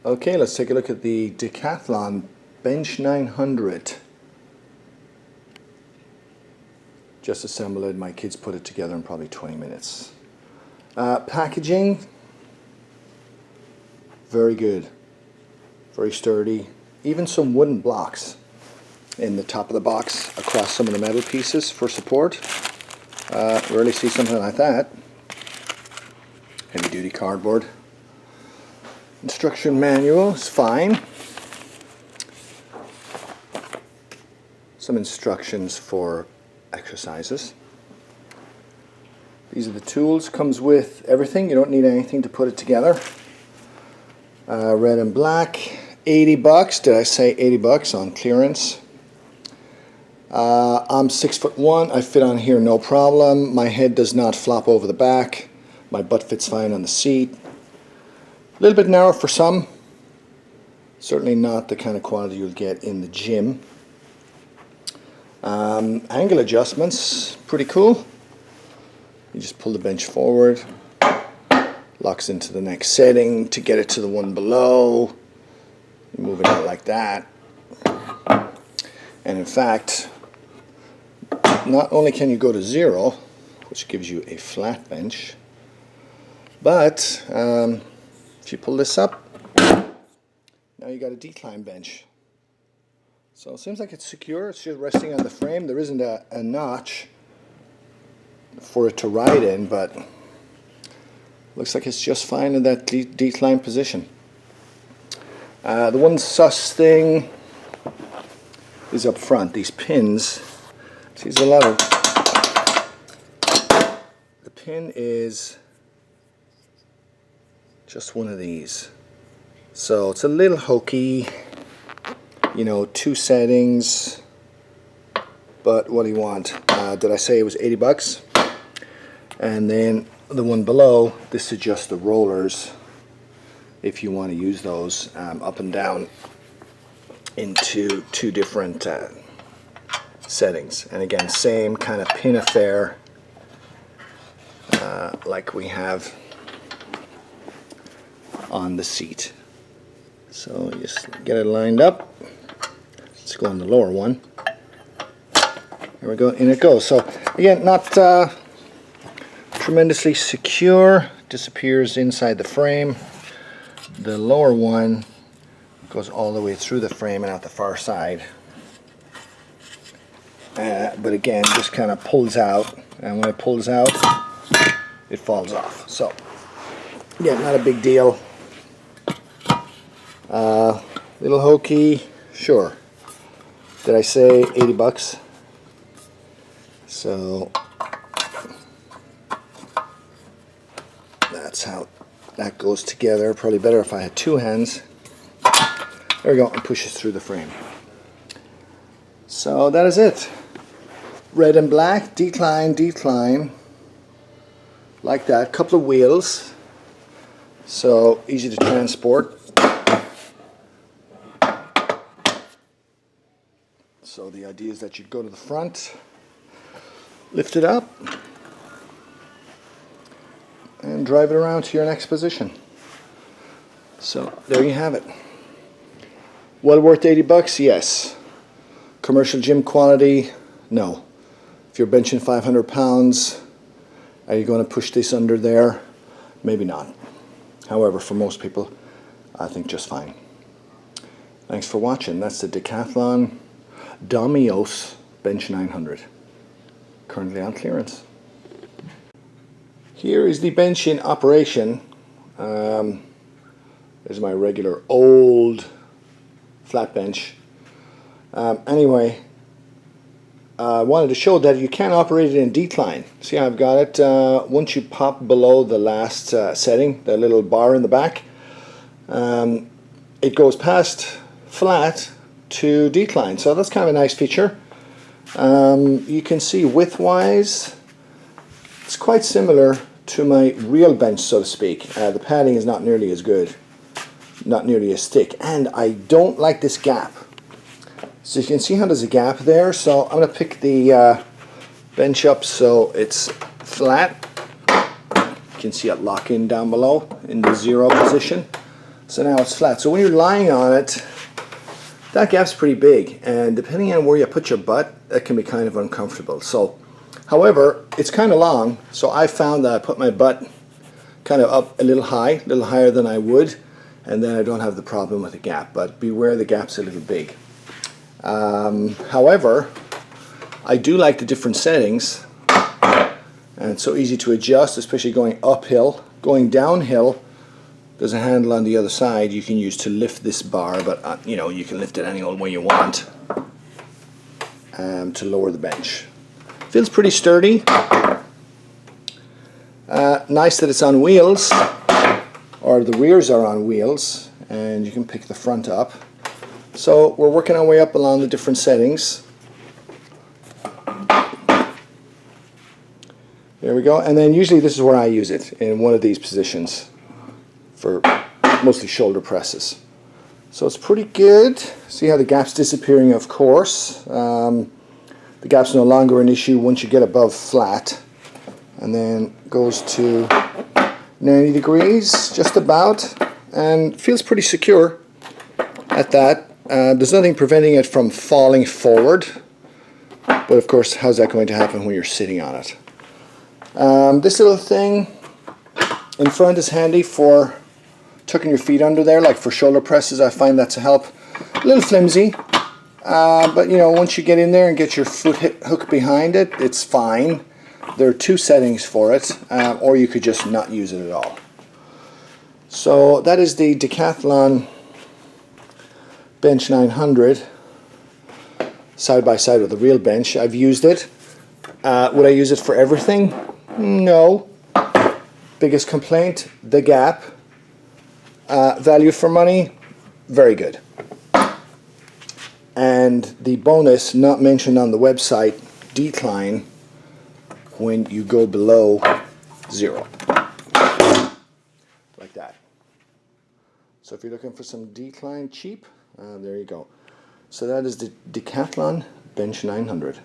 Okay, let's take a look at the Decathlon Bench 900. Just assembled it. My kids put it together in probably 20 minutes. Packaging, very good, very sturdy. Even some wooden blocks in the top of the box across some of the metal pieces for support. Rarely see something like that. Heavy duty cardboard. Instruction manual is fine. Some instructions for exercises. These are the tools. Comes with everything. You don't need anything to put it together. Red and black. 80 bucks. Did I say 80 bucks on clearance? I'm 6'1". I fit on here no problem. My head does not flop over the back. My butt fits fine on the seat. A little bit narrow for some. Certainly not the kind of quality you'll get in the gym. Angle adjustments, pretty cool. You just pull the bench forward, locks into the next setting to get it to the one below. You move it out like that. And in fact, not only can you go to 0, which gives you a flat bench, but if you pull this up, now you got a decline bench. So it seems like it's secure. It's just resting on the frame. There isn't a notch for it to ride in, but looks like it's just fine in that decline position. The one sus thing is up front. These pins. See, there's a lot of. The pin is just one of these. So it's a little hokey, you know, 2 settings, but what do you want? Did I say it was 80 bucks? And then the one below, this is just the rollers, if you want to use those up and down into 2 different settings. And again, same kind of pin affair like we have on the seat. So you just get it lined up. Let's go on the lower one. There we go, in it goes. So again, not tremendously secure. Disappears inside the frame. The lower one goes all the way through the frame and out the far side. But again, just kind of pulls out, and when it pulls out, it falls off. So yeah, not a big deal. Little hokey, sure. Did I say 80 bucks? So that's how that goes together. Probably better if I had 2 hands. There we go, and pushes through the frame. So that is it. Red and black, decline, decline. Like that. Couple of wheels. So easy to transport. So the idea is that you go to the front, lift it up, and drive it around to your next position. So there you have it. Well worth 80 bucks? Yes. Commercial gym quality? No. If you're benching 500 pounds, are you going to push this under there? Maybe not. However, for most people, I think just fine. Thanks for watching. That's the Decathlon Domyos Bench 900. Currently on clearance. Here is the bench in operation. There's my regular old flat bench. Anyway, I wanted to show that you can operate it in decline. See how I've got it? Once you pop below the last setting, the little bar in the back, it goes past flat to decline. So that's kind of a nice feature. You can see width-wise, it's quite similar to my real bench, so to speak. The padding is not nearly as good, not nearly as thick, and I don't like this gap. So you can see how there's a gap there. So I'm going to pick the bench up so it's flat. You can see it lock in down below in the 0 position. So now it's flat. So when you're lying on it, that gap's pretty big, and depending on where you put your butt, that can be kind of uncomfortable. So, however, it's kind of long, so I found that I put my butt kind of up a little higher than I would, and then I don't have the problem with the gap. But beware, the gap's a little big. However, I do like the different settings, and it's so easy to adjust, especially going uphill. Going downhill, there's a handle on the other side you can use to lift this bar, but you know, you can lift it any old way you want to lower the bench. Feels pretty sturdy. Nice that it's on wheels, or the rears are on wheels, and you can pick the front up. So we're working our way up along the different settings. There we go, and then usually this is where I use it, in one of these positions, for mostly shoulder presses. So it's pretty good. See how the gap's disappearing, of course. The gap's no longer an issue once you get above flat, and then goes to 90 degrees, just about, and feels pretty secure at that. There's nothing preventing it from falling forward, but of course, how's that going to happen when you're sitting on it? This little thing in front is handy for tucking your feet under there, like for shoulder presses. I find that's a help. A little flimsy, but you know, once you get in there and get your foot hook behind it, it's fine. There are two settings for it, or you could just not use it at all. So that is the Decathlon Bench 900, side by side with the real bench. I've used it. Would I use it for everything? No. Biggest complaint, the gap. Value for money, very good. And the bonus, not mentioned on the website, decline when you go below 0. Like that. So if you're looking for some decline cheap, there you go. So that is the Decathlon Bench 900.